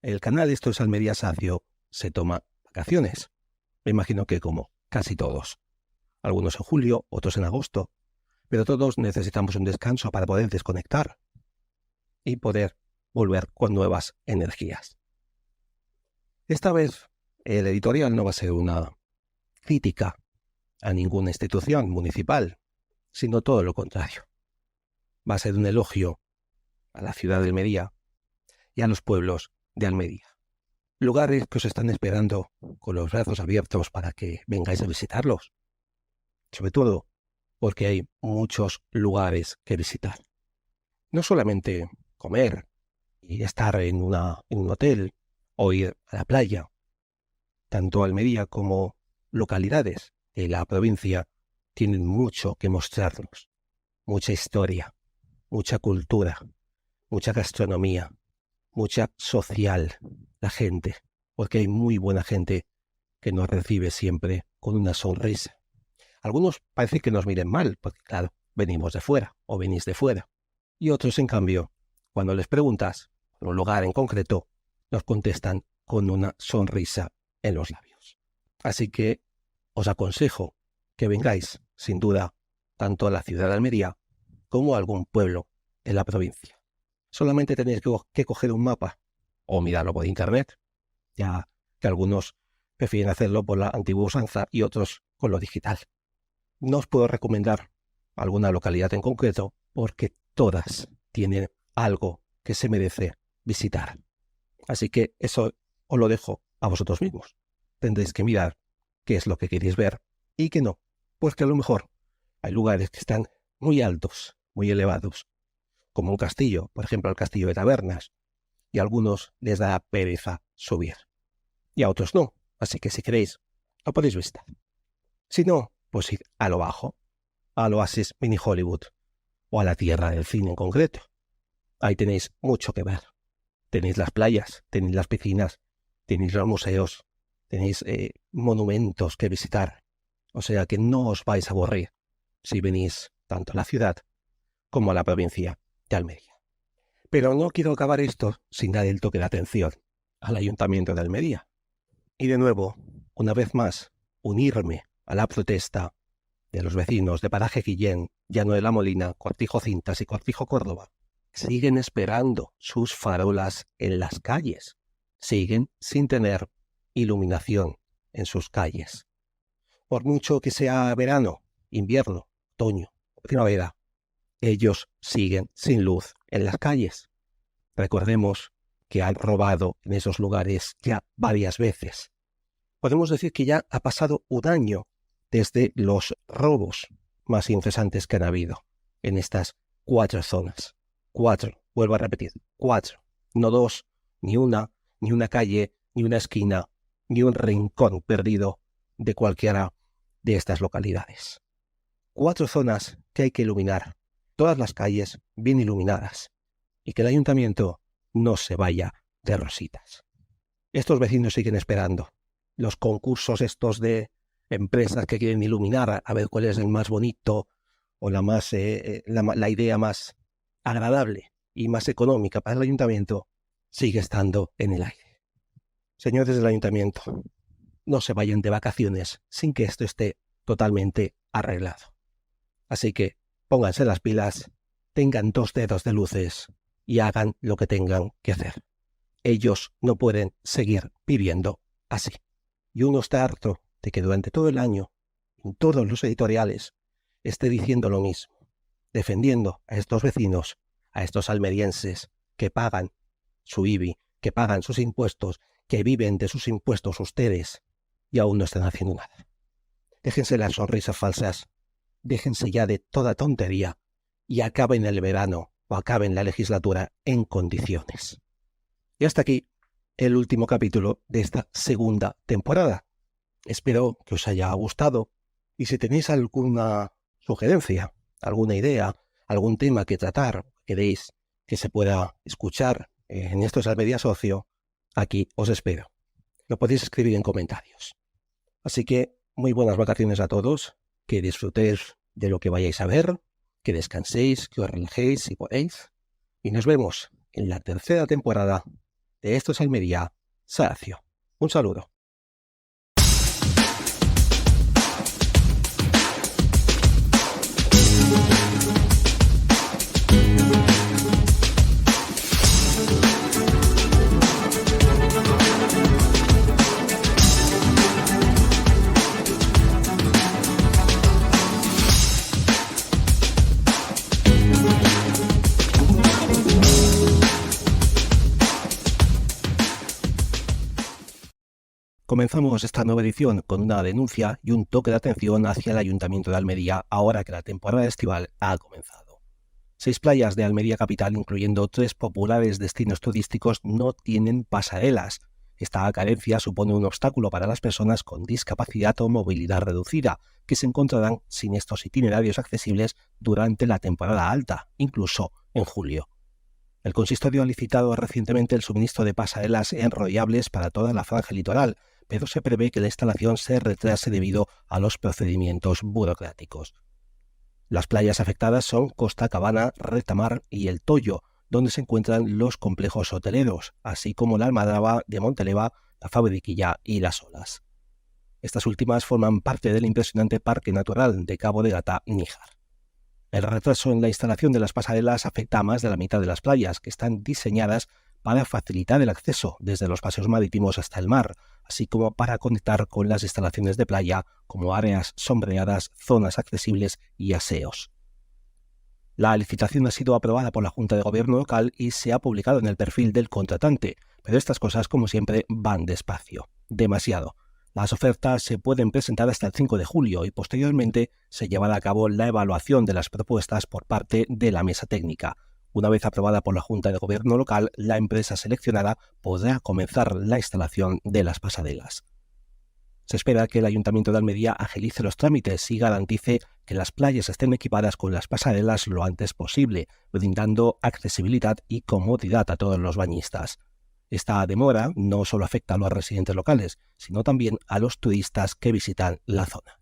el canal Esto es Almería Sacio se toma vacaciones. Me imagino que como casi todos. Algunos en julio, otros en agosto. Pero todos necesitamos un descanso para poder desconectar y poder volver con nuevas energías. Esta vez el editorial no va a ser una crítica a ninguna institución municipal, sino todo lo contrario. Va a ser un elogio a la ciudad de Almería y a los pueblos de Almería. Lugares que os están esperando con los brazos abiertos para que vengáis a visitarlos. Sobre todo porque hay muchos lugares que visitar. No solamente comer y estar en un hotel o ir a la playa. Tanto Almería como localidades de la provincia tienen mucho que mostrarnos. Mucha historia, mucha cultura, mucha gastronomía, mucha social, la gente, porque hay muy buena gente que nos recibe siempre con una sonrisa. Algunos parece que nos miren mal, porque claro, venimos de fuera o venís de fuera. Y otros, en cambio, cuando les preguntas por un lugar en concreto, nos contestan con una sonrisa en los labios. Así que os aconsejo que vengáis, sin duda, tanto a la ciudad de Almería como a algún pueblo de la provincia. Solamente tenéis que coger un mapa o mirarlo por internet, ya que algunos prefieren hacerlo por la antigua usanza y otros con lo digital. No os puedo recomendar alguna localidad en concreto porque todas tienen algo que se merece visitar. Así que eso os lo dejo a vosotros mismos. Tendréis que mirar qué es lo que queréis ver y qué no. Pues que a lo mejor hay lugares que están muy altos, muy elevados, como un castillo, por ejemplo el castillo de Tabernas, y a algunos les da pereza subir. Y a otros no, así que si queréis, lo podéis visitar. Si no, pues id a lo bajo, al Oasis Mini Hollywood, o a la tierra del cine en concreto. Ahí tenéis mucho que ver. Tenéis las playas, tenéis las piscinas, tenéis los museos, tenéis monumentos que visitar. O sea que no os vais a aburrir si venís tanto a la ciudad como a la provincia de Almería. Pero no quiero acabar esto sin dar el toque de atención al Ayuntamiento de Almería. Y de nuevo, una vez más, unirme a la protesta de los vecinos de Paraje Guillén, Llano de la Molina, Cortijo Cintas y Cortijo Córdoba. Siguen esperando sus farolas en las calles. Siguen sin tener iluminación en sus calles. Por mucho que sea verano, invierno, otoño, primavera, ellos siguen sin luz en las calles. Recordemos que han robado en esos lugares ya varias veces. Podemos decir que ya ha pasado un año desde los robos más incesantes que han habido en estas 4 zonas. 4, vuelvo a repetir, 4, no 2, ni una calle, ni una esquina, ni un rincón perdido de cualquiera de estas localidades. 4 zonas que hay que iluminar, todas las calles bien iluminadas, y que el ayuntamiento no se vaya de rositas. Estos vecinos siguen esperando los concursos estos de empresas que quieren iluminar a ver cuál es el más bonito o la idea más agradable y más económica para el ayuntamiento, sigue estando en el aire. Señores del ayuntamiento, no se vayan de vacaciones sin que esto esté totalmente arreglado. Así que pónganse las pilas, tengan 2 dedos de luces y hagan lo que tengan que hacer. Ellos no pueden seguir viviendo así. Y uno está harto de que durante todo el año, en todos los editoriales, esté diciendo lo mismo, defendiendo a estos vecinos, a estos almerienses que pagan su IBI, que pagan sus impuestos, que viven de sus impuestos ustedes, y aún no están haciendo nada. Déjense las sonrisas falsas, déjense ya de toda tontería y acaben el verano o acaben la legislatura en condiciones. Y hasta aquí el último capítulo de esta segunda temporada. Espero que os haya gustado y si tenéis alguna sugerencia, alguna idea, algún tema que tratar, queréis que se pueda escuchar en Esto es Almería Socio, aquí os espero. Lo podéis escribir en comentarios. Así que muy buenas vacaciones a todos, que disfrutéis de lo que vayáis a ver, que descanséis, que os relajéis si podéis, y nos vemos en la tercera temporada de Esto es Almería, Sacio. Un saludo. Comenzamos esta nueva edición con una denuncia y un toque de atención hacia el Ayuntamiento de Almería ahora que la temporada estival ha comenzado. 6 playas de Almería capital, incluyendo 3 populares destinos turísticos, no tienen pasarelas. Esta carencia supone un obstáculo para las personas con discapacidad o movilidad reducida, que se encontrarán sin estos itinerarios accesibles durante la temporada alta, incluso en julio. El consistorio ha licitado recientemente el suministro de pasarelas enrollables para toda la franja litoral, pero se prevé que la instalación se retrase debido a los procedimientos burocráticos. Las playas afectadas son Costa Cabana, Retamar y El Toyo, donde se encuentran los complejos hoteleros, así como la Almadraba de Monteleva, la Fabriquilla y Las Olas. Estas últimas forman parte del impresionante Parque Natural de Cabo de Gata-Níjar. El retraso en la instalación de las pasarelas afecta a más de la mitad de las playas, que están diseñadas para facilitar el acceso desde los paseos marítimos hasta el mar, así como para conectar con las instalaciones de playa como áreas sombreadas, zonas accesibles y aseos. La licitación ha sido aprobada por la Junta de Gobierno local y se ha publicado en el perfil del contratante, pero estas cosas, como siempre, van despacio, demasiado. Las ofertas se pueden presentar hasta el 5 de julio y posteriormente se llevará a cabo la evaluación de las propuestas por parte de la mesa técnica. Una vez aprobada por la Junta de Gobierno local, la empresa seleccionada podrá comenzar la instalación de las pasarelas. Se espera que el Ayuntamiento de Almería agilice los trámites y garantice que las playas estén equipadas con las pasarelas lo antes posible, brindando accesibilidad y comodidad a todos los bañistas. Esta demora no solo afecta a los residentes locales, sino también a los turistas que visitan la zona.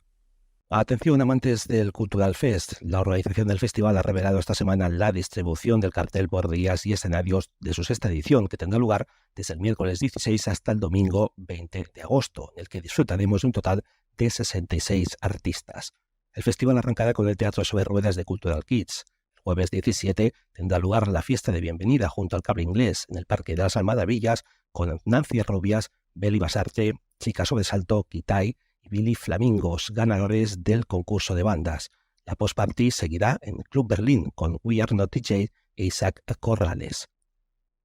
Atención, amantes del Cultural Fest. La organización del festival ha revelado esta semana la distribución del cartel por días y escenarios de su sexta edición, que tendrá lugar desde el miércoles 16 hasta el domingo 20 de agosto, en el que disfrutaremos de un total de 66 artistas. El festival arrancará con el Teatro sobre Ruedas de Cultural Kids. El jueves 17 tendrá lugar la fiesta de bienvenida junto al Cable Inglés en el Parque de las Almadavillas con Nancy Rubias, Beli Basarte, Chica Sobresalto, Kitai y Billy Flamingos, ganadores del concurso de bandas. La post-party seguirá en Club Berlín con We Are Not DJ e Isaac Corrales.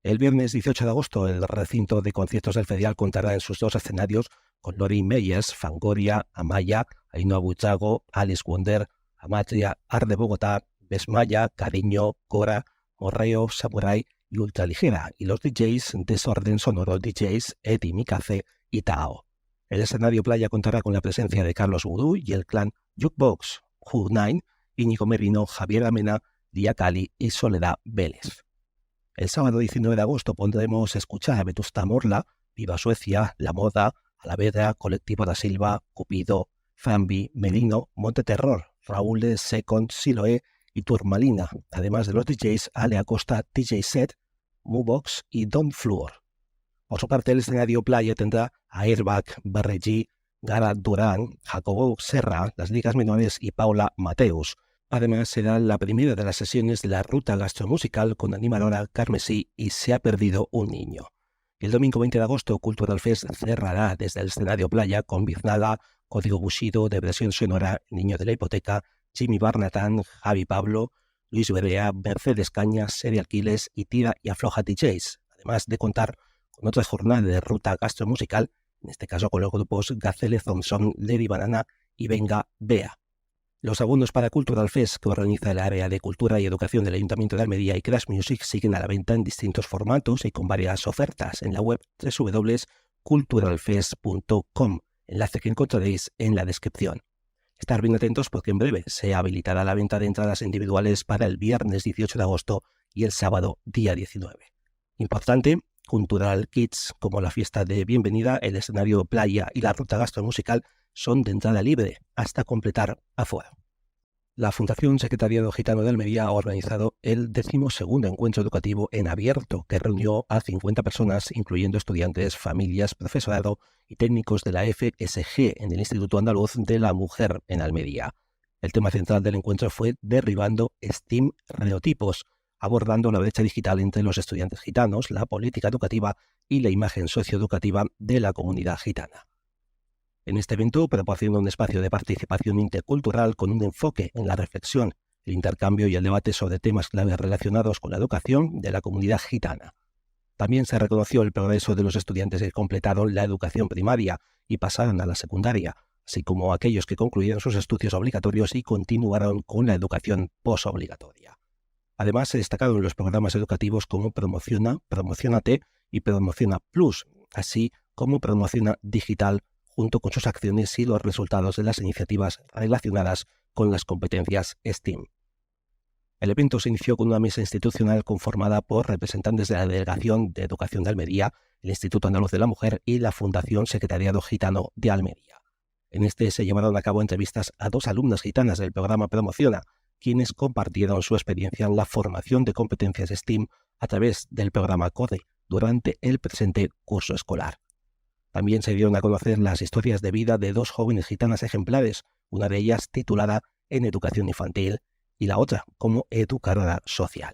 El viernes 18 de agosto, el recinto de conciertos del Ferial contará en sus 2 escenarios con Lori Meyers, Fangoria, Amaya, Ainhoa Buitrago, Alice Wonder, Amatria, Art de Bogotá, Besmaya, Cariño, Cora, Morreo, Samurai y Ultraligera, y los DJs Desorden Sonoro DJs, Eddie Mikase y Tao. El escenario playa contará con la presencia de Carlos Vudú y el clan Jukebox, Hug9, Íñigo Merino, Javier Amena, Día Cali y Soledad Vélez. El sábado 19 de agosto pondremos escuchar a Vetusta Morla, Viva Suecia, La Moda, Alavedra, Colectivo da Silva, Cupido, Zambi, Merino, Monte Terror, Raúl de Second, Siloé y Turmalina, además de los DJs Ale Acosta, DJ Set, Mobox y Don Fluor. Por su parte, el escenario playa tendrá a Airbag, Barregí, Gara Durán, Jacobo Serra, las ligas menores y Paula Mateus. Además, será la primera de las sesiones de la ruta gastromusical con animadora Carmesí y Se ha perdido un niño. El domingo 20 de agosto, Cultural Fest cerrará desde el escenario playa con Biznaga, Código Bushido, Depresión Sonora, Niño de la Hipoteca, Jimmy Barnatán, Javi Pablo, Luis Berea, Mercedes Cañas, Serial Killers y Tira y Afloja DJs, además de contar con otras jornadas de ruta gastromusical, en este caso con los grupos Gazelle Thompson, Lady Banana y Venga Bea. Los abonos para Cultural Fest que organiza el área de Cultura y Educación del Ayuntamiento de Almería y Crash Music siguen a la venta en distintos formatos y con varias ofertas en la web www.culturalfest.com, enlace que encontraréis en la descripción. Estar bien atentos porque en breve se habilitará la venta de entradas individuales para el viernes 18 de agosto y el sábado día 19. Importante, Cultural Kids, como la fiesta de bienvenida, el escenario playa y la ruta gastromusical son de entrada libre hasta completar aforo. La Fundación Secretariado Gitano de Almería ha organizado el 12º encuentro educativo en abierto, que reunió a 50 personas, incluyendo estudiantes, familias, profesorado y técnicos de la FSG en el Instituto Andaluz de la Mujer en Almería. El tema central del encuentro fue Derribando estereotipos, abordando la brecha digital entre los estudiantes gitanos, la política educativa y la imagen socioeducativa de la comunidad gitana. En este evento proporciona un espacio de participación intercultural con un enfoque en la reflexión, el intercambio y el debate sobre temas claves relacionados con la educación de la comunidad gitana. También se reconoció el progreso de los estudiantes que completaron la educación primaria y pasaron a la secundaria, así como aquellos que concluyeron sus estudios obligatorios y continuaron con la educación posobligatoria. Además, se destacaron los programas educativos como Promociona, Promocionate y Promociona Plus, así como Promociona Digital, junto con sus acciones y los resultados de las iniciativas relacionadas con las competencias STEAM. El evento se inició con una mesa institucional conformada por representantes de la Delegación de Educación de Almería, el Instituto Andaluz de la Mujer y la Fundación Secretariado Gitano de Almería. En este se llevaron a cabo entrevistas a 2 alumnas gitanas del programa Promociona, quienes compartieron su experiencia en la formación de competencias STEAM a través del programa CODE durante el presente curso escolar. También se dieron a conocer las historias de vida de 2 jóvenes gitanas ejemplares, una de ellas titulada En Educación Infantil y la otra como educadora social.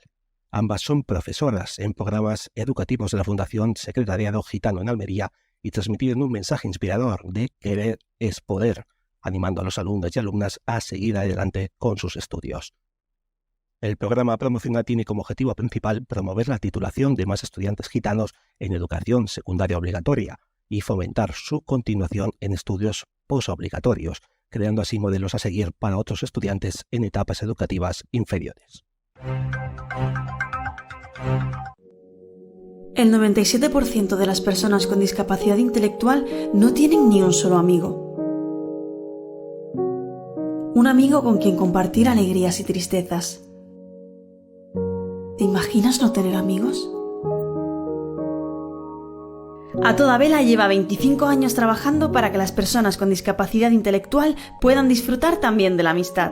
Ambas son profesoras en programas educativos de la Fundación Secretariado Gitano en Almería y transmitieron un mensaje inspirador de querer es poder, animando a los alumnos y alumnas a seguir adelante con sus estudios. El programa Promociona tiene como objetivo principal promover la titulación de más estudiantes gitanos en educación secundaria obligatoria y fomentar su continuación en estudios posobligatorios, creando así modelos a seguir para otros estudiantes en etapas educativas inferiores. El 97% de las personas con discapacidad intelectual no tienen ni un solo amigo. Un amigo con quien compartir alegrías y tristezas. ¿Te imaginas no tener amigos? A Toda Vela lleva 25 años trabajando para que las personas con discapacidad intelectual puedan disfrutar también de la amistad.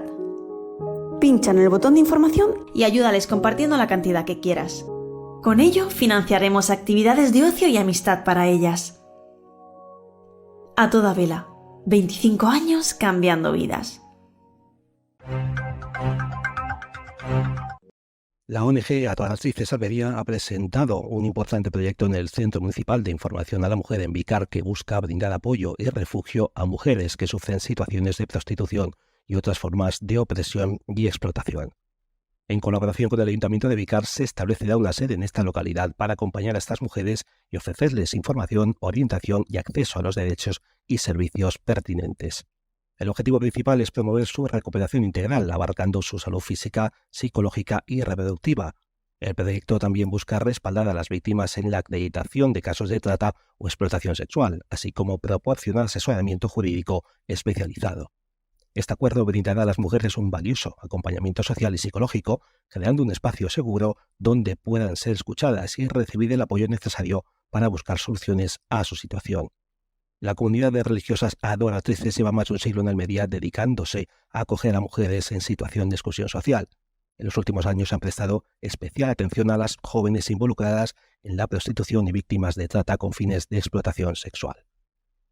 Pincha en el botón de información y ayúdales compartiendo la cantidad que quieras. Con ello financiaremos actividades de ocio y amistad para ellas. A Toda Vela, 25 años cambiando vidas. La ONG Adoratrices Almería ha presentado un importante proyecto en el Centro Municipal de Información a la Mujer en Vícar que busca brindar apoyo y refugio a mujeres que sufren situaciones de prostitución y otras formas de opresión y explotación. En colaboración con el Ayuntamiento de Vícar se establecerá una sede en esta localidad para acompañar a estas mujeres y ofrecerles información, orientación y acceso a los derechos y servicios pertinentes. El objetivo principal es promover su recuperación integral, abarcando su salud física, psicológica y reproductiva. El proyecto también busca respaldar a las víctimas en la acreditación de casos de trata o explotación sexual, así como proporcionar asesoramiento jurídico especializado. Este acuerdo brindará a las mujeres un valioso acompañamiento social y psicológico, creando un espacio seguro donde puedan ser escuchadas y recibir el apoyo necesario para buscar soluciones a su situación. La comunidad de religiosas adoratrices lleva más de un siglo en Almería dedicándose a acoger a mujeres en situación de exclusión social. En los últimos años han prestado especial atención a las jóvenes involucradas en la prostitución y víctimas de trata con fines de explotación sexual.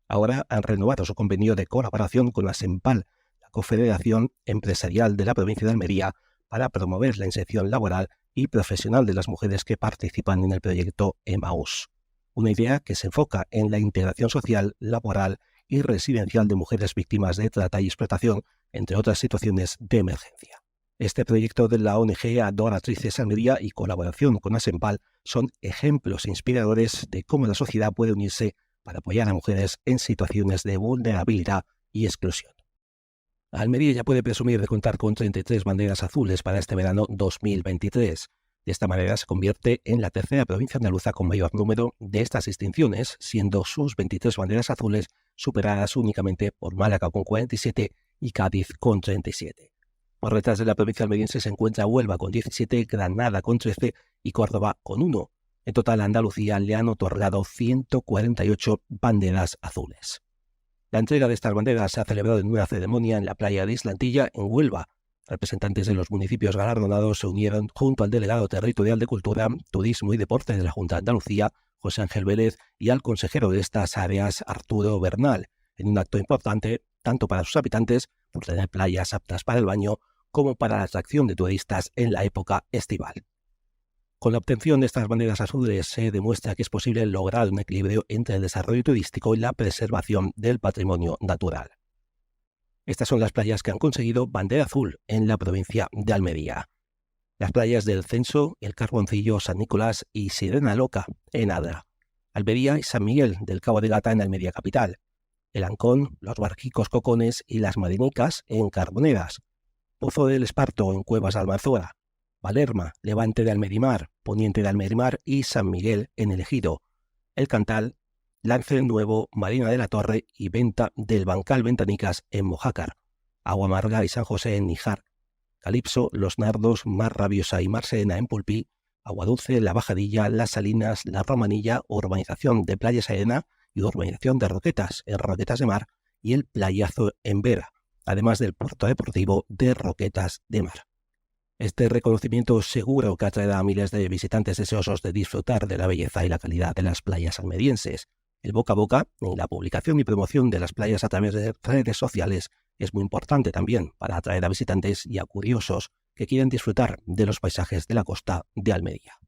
Ahora han renovado su convenio de colaboración con la SEMPAL, la Confederación Empresarial de la Provincia de Almería, para promover la inserción laboral y profesional de las mujeres que participan en el proyecto Emmaus. Una idea que se enfoca en la integración social, laboral y residencial de mujeres víctimas de trata y explotación, entre otras situaciones de emergencia. Este proyecto de la ONG Adoratrices Almería y colaboración con ASEMPAL son ejemplos inspiradores de cómo la sociedad puede unirse para apoyar a mujeres en situaciones de vulnerabilidad y exclusión. Almería ya puede presumir de contar con 33 banderas azules para este verano 2023. De esta manera se convierte en la tercera provincia andaluza con mayor número de estas distinciones, siendo sus 23 banderas azules superadas únicamente por Málaga con 47 y Cádiz con 37. Por detrás de la provincia almeriense se encuentra Huelva con 17, Granada con 13 y Córdoba con 1. En total, a Andalucía le han otorgado 148 banderas azules. La entrega de estas banderas se ha celebrado en una ceremonia en la playa de Islantilla, en Huelva, Representantes de los municipios galardonados se unieron junto al delegado territorial de Cultura, Turismo y Deporte de la Junta de Andalucía, José Ángel Vélez, y al consejero de estas áreas, Arturo Bernal, en un acto importante tanto para sus habitantes, por tener playas aptas para el baño, como para la atracción de turistas en la época estival. Con la obtención de estas banderas azules se demuestra que es posible lograr un equilibrio entre el desarrollo turístico y la preservación del patrimonio natural. Estas son las playas que han conseguido bandera azul en la provincia de Almería. Las playas del Censo, El Carboncillo, San Nicolás y Sirena Loca en Adra. Almería y San Miguel del Cabo de Gata en Almería capital. El Ancón, Los Barquicos Cocones y Las Marinicas en Carboneras. Pozo del Esparto en Cuevas de Almanzora. Valerma, Levante de Almerimar, Poniente de Almerimar y San Miguel en El Ejido. El Cantal, Lance Nuevo, Marina de la Torre y Venta del Bancal Ventanicas en Mojácar, Agua Amarga y San José en Níjar, Calipso, Los Nardos, Mar Rabiosa y Mar Serena en Pulpí, Agua Dulce, La Bajadilla, Las Salinas, La Romanilla, Urbanización de Playa Serena y Urbanización de Roquetas en Roquetas de Mar y el Playazo en Vera, además del puerto deportivo de Roquetas de Mar. Este reconocimiento seguro que atraerá a miles de visitantes deseosos de disfrutar de la belleza y la calidad de las playas almerienses. El boca a boca en la publicación y promoción de las playas a través de redes sociales es muy importante también para atraer a visitantes y a curiosos que quieren disfrutar de los paisajes de la costa de Almería.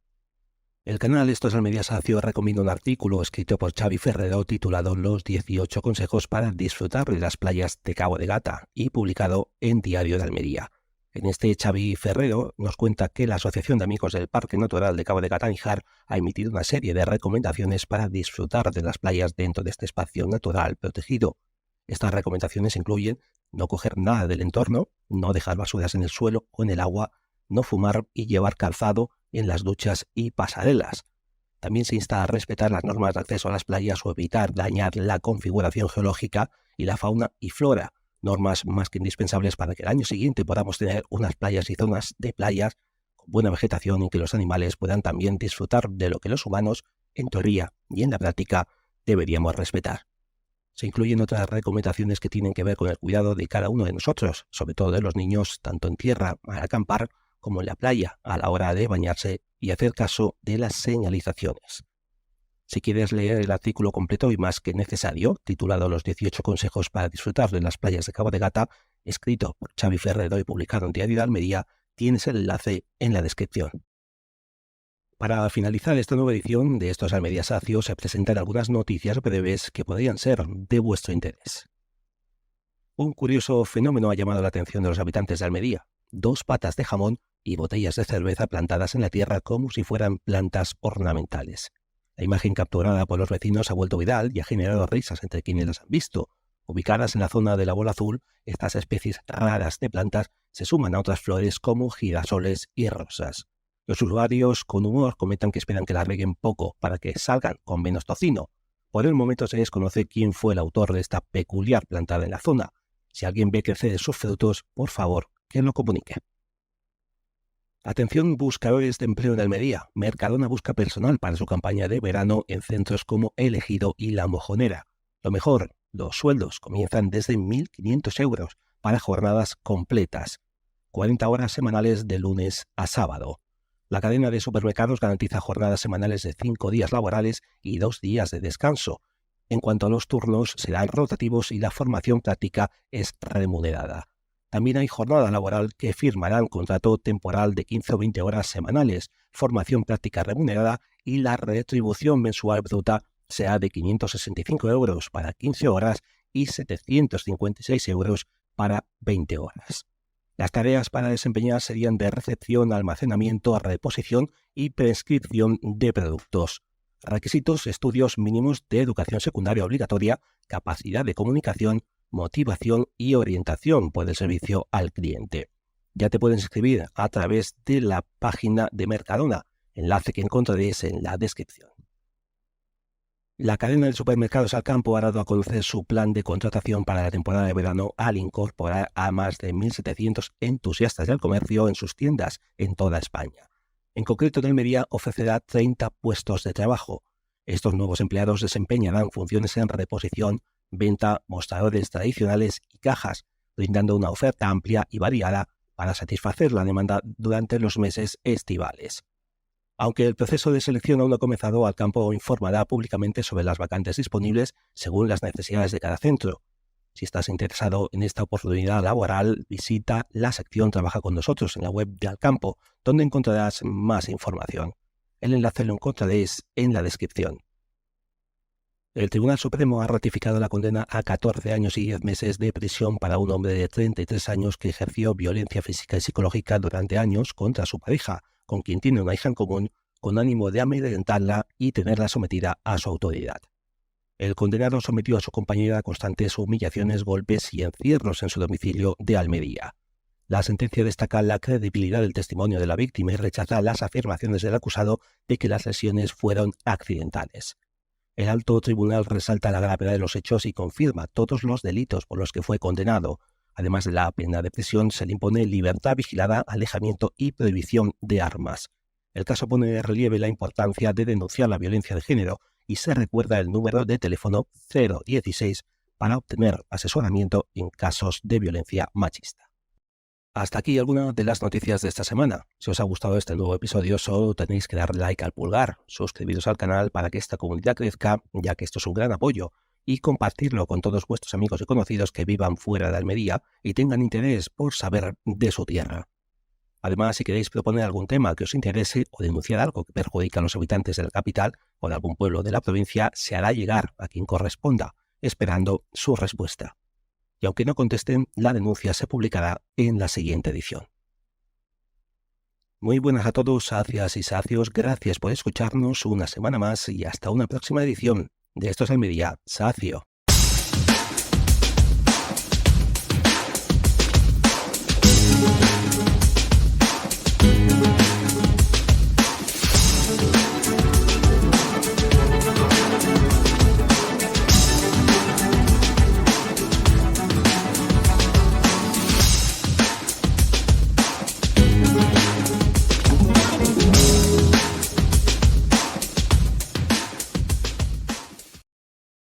El canal Esto es Almería Sacio recomienda un artículo escrito por Xavi Ferrero titulado Los 18 consejos para disfrutar de las playas de Cabo de Gata y publicado en Diario de Almería. En este, Xavi Ferrero nos cuenta que la Asociación de Amigos del Parque Natural de Cabo de Gata Níjar ha emitido una serie de recomendaciones para disfrutar de las playas dentro de este espacio natural protegido. Estas recomendaciones incluyen no coger nada del entorno, no dejar basuras en el suelo o en el agua, no fumar y llevar calzado en las duchas y pasarelas. También se insta a respetar las normas de acceso a las playas o evitar dañar la configuración geológica y la fauna y flora, normas más que indispensables para que el año siguiente podamos tener unas playas y zonas de playas con buena vegetación y que los animales puedan también disfrutar de lo que los humanos, en teoría y en la práctica, deberíamos respetar. Se incluyen otras recomendaciones que tienen que ver con el cuidado de cada uno de nosotros, sobre todo de los niños, tanto en tierra al acampar como en la playa a la hora de bañarse y hacer caso de las señalizaciones. Si quieres leer el artículo completo y más que necesario, titulado Los 18 consejos para disfrutar de las playas de Cabo de Gata, escrito por Xavi Ferrero y publicado en Diario de Almería, tienes el enlace en la descripción. Para finalizar esta nueva edición de Esto es Almería Sacio, se presentan algunas noticias breves que podrían ser de vuestro interés. Un curioso fenómeno ha llamado la atención de los habitantes de Almería: 2 patas de jamón y botellas de cerveza plantadas en la tierra como si fueran plantas ornamentales. La imagen capturada por los vecinos ha vuelto viral y ha generado risas entre quienes las han visto. Ubicadas en la zona de la Bola Azul, estas especies raras de plantas se suman a otras flores como girasoles y rosas. Los usuarios con humor comentan que esperan que la rieguen poco para que salgan con menos tocino. Por el momento se desconoce quién fue el autor de esta peculiar plantada en la zona. Si alguien ve crecer sus frutos, por favor, que lo comunique. Atención buscadores de empleo en Almería. Mercadona busca personal para su campaña de verano en centros como El Ejido y La Mojonera. Lo mejor, los sueldos comienzan desde 1.500 euros para jornadas completas. 40 horas semanales de lunes a sábado. La cadena de supermercados garantiza jornadas semanales de 5 días laborales y 2 días de descanso. En cuanto a los turnos, serán rotativos y la formación práctica es remunerada. También hay jornada laboral que firmarán contrato temporal de 15 o 20 horas semanales, formación práctica remunerada y la retribución mensual bruta será de 565 euros para 15 horas y 756 euros para 20 horas. Las tareas para desempeñar serían de recepción, almacenamiento, reposición y prescripción de productos. Requisitos: estudios mínimos de educación secundaria obligatoria, capacidad de comunicación, motivación y orientación por el servicio al cliente. Ya te puedes inscribir a través de la página de Mercadona, enlace que encontraréis en la descripción. La cadena de supermercados Alcampo ha dado a conocer su plan de contratación para la temporada de verano al incorporar a más de 1.700 entusiastas del comercio en sus tiendas en toda España. En concreto, en Almería ofrecerá 30 puestos de trabajo. Estos nuevos empleados desempeñarán funciones en reposición, venta, mostradores tradicionales y cajas, brindando una oferta amplia y variada para satisfacer la demanda durante los meses estivales. Aunque el proceso de selección aún no ha comenzado, Alcampo informará públicamente sobre las vacantes disponibles según las necesidades de cada centro. Si estás interesado en esta oportunidad laboral, visita la sección Trabaja con nosotros en la web de Alcampo, donde encontrarás más información. El enlace lo encontraréis en la descripción. El Tribunal Supremo ha ratificado la condena a 14 años y 10 meses de prisión para un hombre de 33 años que ejerció violencia física y psicológica durante años contra su pareja, con quien tiene una hija en común, con ánimo de amedrentarla y tenerla sometida a su autoridad. El condenado sometió a su compañera a constantes humillaciones, golpes y encierros en su domicilio de Almería. La sentencia destaca la credibilidad del testimonio de la víctima y rechaza las afirmaciones del acusado de que las lesiones fueron accidentales. El alto tribunal resalta la gravedad de los hechos y confirma todos los delitos por los que fue condenado. Además de la pena de prisión, se le impone libertad vigilada, alejamiento y prohibición de armas. El caso pone de relieve la importancia de denunciar la violencia de género y se recuerda el número de teléfono 016 para obtener asesoramiento en casos de violencia machista. Hasta aquí algunas de las noticias de esta semana. Si os ha gustado este nuevo episodio, solo tenéis que dar like al pulgar, suscribiros al canal para que esta comunidad crezca, ya que esto es un gran apoyo, y compartirlo con todos vuestros amigos y conocidos que vivan fuera de Almería y tengan interés por saber de su tierra. Además, si queréis proponer algún tema que os interese o denunciar algo que perjudica a los habitantes de la capital o de algún pueblo de la provincia, se hará llegar a quien corresponda, esperando su respuesta. Y aunque no contesten, la denuncia se publicará en la siguiente edición. Muy buenas a todos, sacias y sacios, gracias por escucharnos una semana más y hasta una próxima edición de Esto es Almería, Sacio.